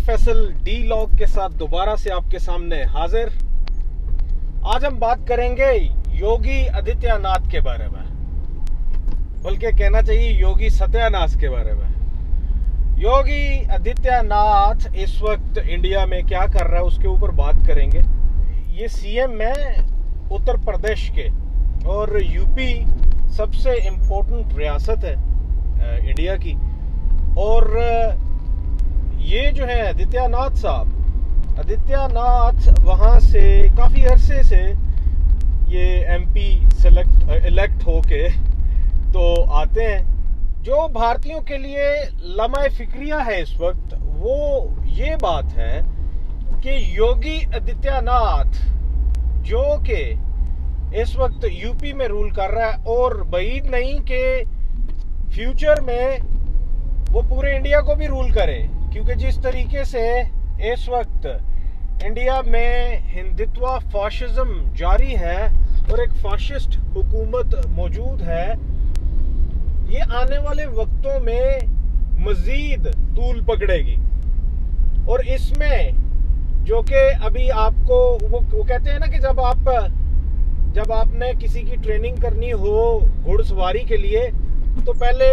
Faisal D log के साथ दोबारा से आपके सामने हाजिर। आज हम बात करेंगे योगी आदित्यनाथ के बारे में, बल्कि कहना चाहिए योगी सत्यानाश के बारे में। योगी आदित्यनाथ इस वक्त इंडिया में क्या कर रहा है उसके ऊपर बात करेंगे। ये सीएम है उत्तर प्रदेश के, और यूपी सबसे इम्पोर्टेंट रियासत है इंडिया की। और ये जो है आदित्यनाथ साहब, आदित्यनाथ वहाँ से काफ़ी अरसे से ये एमपी इलेक्ट होके तो आते हैं। जो भारतीयों के लिए लम्हा फिक्रिया है इस वक्त, वो ये बात है कि योगी आदित्यनाथ जो कि इस वक्त यूपी में रूल कर रहा है, और बाद नहीं कि फ्यूचर में वो पूरे इंडिया को भी रूल करे, क्योंकि जिस तरीके से इस वक्त इंडिया में हिंदुत्व फाशिज्म जारी है और एक फाशिस्ट हुकूमत मौजूद है, ये आने वाले वक्तों में मजीद तूल पकड़ेगी। और इसमें जो कि अभी आपको वो कहते हैं ना कि जब आपने किसी की ट्रेनिंग करनी हो घुड़सवारी के लिए, तो पहले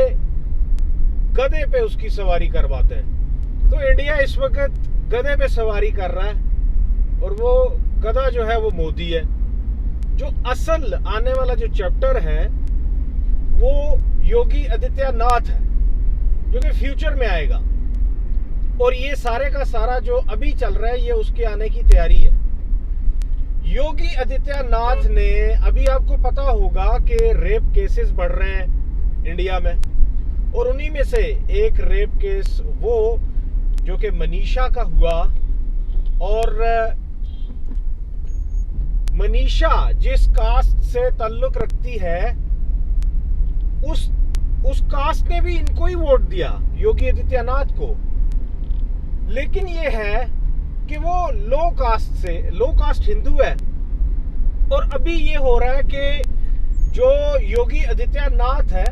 गधे पे उसकी सवारी करवाते हैं। तो इंडिया इस वक्त गधे पे सवारी कर रहा है, और वो गधा जो है वो मोदी है। जो असल आने वाला जो चैप्टर है वो योगी आदित्यनाथ है, जो कि फ्यूचर में आएगा। और ये सारे का सारा जो अभी चल रहा है ये उसके आने की तैयारी है। योगी आदित्यनाथ ने, अभी आपको पता होगा कि रेप केसेस बढ़ रहे हैं इंडिया में, और उन्हीं में से एक रेप केस वो जो कि मनीषा का हुआ। और मनीषा जिस कास्ट से ताल्लुक रखती है उस कास्ट ने भी इनको ही वोट दिया, योगी आदित्यनाथ को। लेकिन ये है कि वो लो कास्ट हिंदू है। और अभी ये हो रहा है कि जो योगी आदित्यनाथ है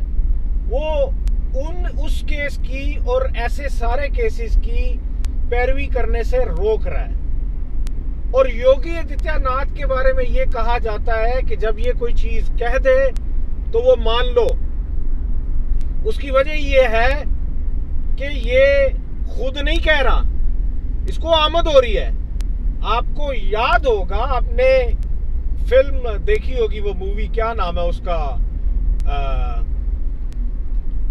वो उस केस की और ऐसे सारे केसेस की पैरवी करने से रोक रहा है। और योगी आदित्यनाथ के बारे में ये कहा जाता है कि जब ये कोई चीज कह दे तो वो मान लो। उसकी वजह ये है कि ये खुद नहीं कह रहा, इसको आमद हो रही है। आपको याद होगा, आपने फिल्म देखी होगी, वो मूवी क्या नाम है उसका,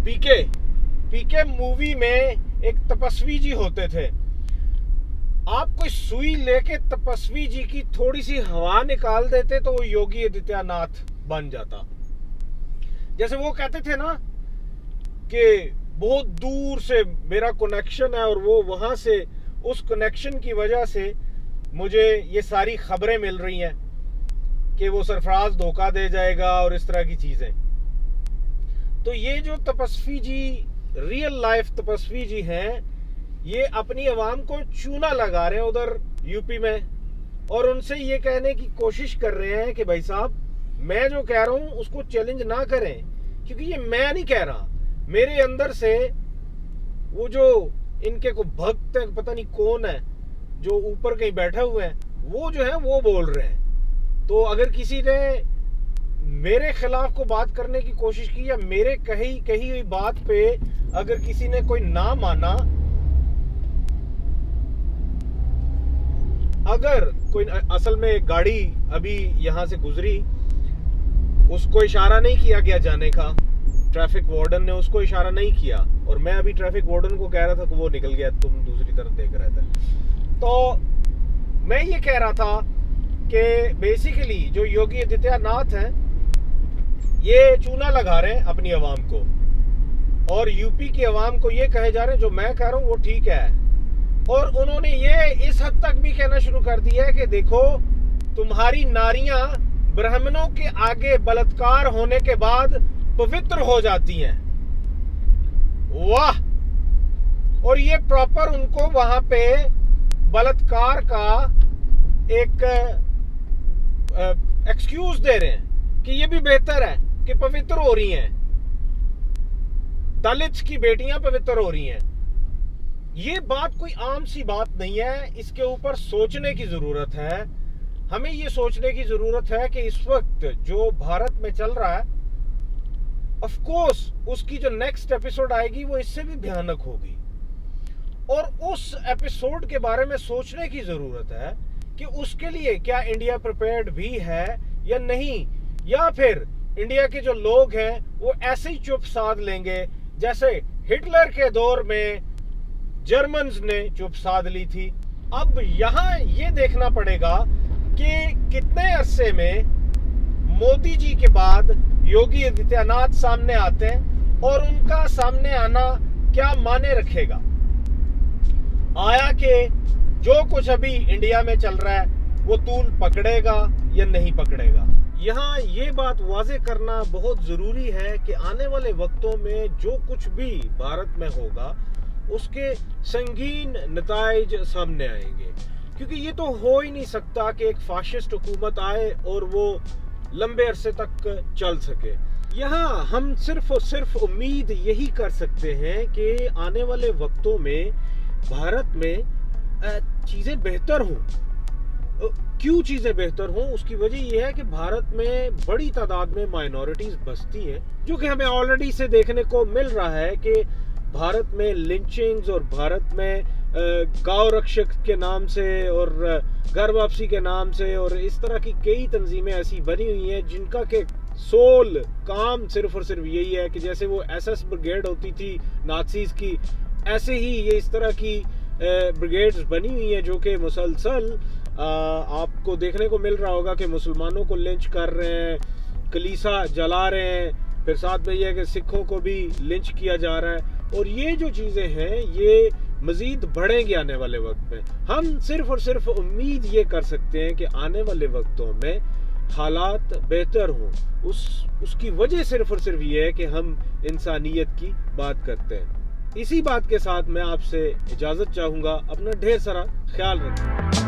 पीके मूवी में एक तपस्वी जी होते थे। आप कोई सुई लेके तपस्वी जी की थोड़ी सी हवा निकाल देते तो वो योगी आदित्यनाथ बन जाता। जैसे वो कहते थे ना कि बहुत दूर से मेरा कनेक्शन है, और वो वहां से उस कनेक्शन की वजह से मुझे ये सारी खबरें मिल रही हैं कि वो सरफराज धोखा दे जाएगा और इस तरह की चीजें। तो ये जो तपस्वी जी, रियल लाइफ तपस्वी जी हैं, ये अपनी आवाम को चूना लगा रहे हैं उधर यूपी में, और उनसे ये कहने की कोशिश कर रहे हैं कि भाई साहब, मैं जो कह रहा हूं उसको चैलेंज ना करें, क्योंकि ये मैं नहीं कह रहा, मेरे अंदर से वो जो इनके को भक्त है, पता नहीं कौन है, जो ऊपर कहीं बैठे हुए हैं, वो जो है वो बोल रहे हैं। तो अगर किसी ने मेरे खिलाफ को बात करने की कोशिश की, या मेरे कही हुई बात पे अगर किसी ने कोई ना माना, अगर कोई, असल में एक गाड़ी अभी यहां से गुजरी, उसको इशारा नहीं किया गया जाने का, ट्रैफिक वार्डन ने उसको इशारा नहीं किया, और मैं अभी ट्रैफिक वार्डन को कह रहा था कि वो निकल गया, तुम दूसरी तरफ देख रहे थे। तो मैं ये कह रहा था कि बेसिकली जो योगी आदित्यनाथ हैं ये चूना लगा रहे हैं अपनी आवाम को, और यूपी की आवाम को ये कहे जा रहे हैं जो मैं कह रहा हूँ वो ठीक है। और उन्होंने ये इस हद तक भी कहना शुरू कर दिया है कि देखो, तुम्हारी नारियां ब्राह्मणों के आगे बलात्कार होने के बाद पवित्र हो जाती हैं। वाह! और ये प्रॉपर उनको वहां पे बलात्कार का एक एक्सक्यूज दे रहे हैं कि ये भी बेहतर है कि पवित्र हो रही हैं, दलित की बेटियां पवित्र हो रही हैं। ये बात कोई आम सी बात नहीं है, इसके ऊपर सोचने की जरूरत है। हमें ये सोचने की जरूरत है कि इस वक्त जो भारत में चल रहा है, ऑफ कोर्स उसकी जो नेक्स्ट एपिसोड आएगी वो इससे भी भयानक होगी, और उस एपिसोड के बारे में सोचने की जरूरत है कि उसके लिए क्या इंडिया प्रिपेयर्ड भी है या नहीं, या फिर इंडिया के जो लोग हैं वो ऐसे ही चुप साध लेंगे जैसे हिटलर के दौर में जर्मन्स ने चुप साध ली थी। अब यहां ये देखना पड़ेगा कि कितने अरसे में मोदी जी के बाद योगी आदित्यनाथ सामने आते हैं और उनका सामने आना क्या माने रखेगा। आया कि जो कुछ अभी इंडिया में चल रहा है वो तूल पकड़ेगा या नहीं पकड़ेगा। यहाँ ये बात वाज़ेह करना बहुत जरूरी है कि आने वाले वक्तों में जो कुछ भी भारत में होगा उसके संगीन नताइज सामने आएंगे, क्योंकि ये तो हो ही नहीं सकता कि एक फाशिस्ट हुकूमत आए और वो लंबे अरसे तक चल सके। यहाँ हम सिर्फ और सिर्फ उम्मीद यही कर सकते हैं कि आने वाले वक्तों में भारत में चीज़ें बेहतर हों। क्यों चीज़ें बेहतर हों, उसकी वजह यह है कि भारत में बड़ी तादाद में माइनॉरिटीज़ बसती हैं, जो कि हमें ऑलरेडी से देखने को मिल रहा है कि भारत में लिंचिंग्स और भारत में गांव रक्षक के नाम से और घर वापसी के नाम से और इस तरह की कई तंजीमें ऐसी बनी हुई हैं जिनका के सोल काम सिर्फ और सिर्फ यही है कि जैसे वो एसएस ब्रिगेड होती थी नाज़ीज़ की, ऐसे ही ये इस तरह की ब्रिगेड्स बनी हुई हैं जो कि मुसलसल आपको देखने को मिल रहा होगा कि मुसलमानों को लिंच कर रहे हैं, कलीसा जला रहे हैं, फिर साथ में ये है कि सिखों को भी लिंच किया जा रहा है। और ये जो चीज़ें हैं ये मज़ीद बढ़ेंगी आने वाले वक्त में। हम सिर्फ और सिर्फ उम्मीद ये कर सकते हैं कि आने वाले वक्तों में हालात बेहतर हों। उसकी वजह सिर्फ और सिर्फ ये है कि हम इंसानियत की बात करते हैं। इसी बात के साथ मैं आपसे इजाज़त चाहूँगा। अपना ढेर सारा ख्याल रखें।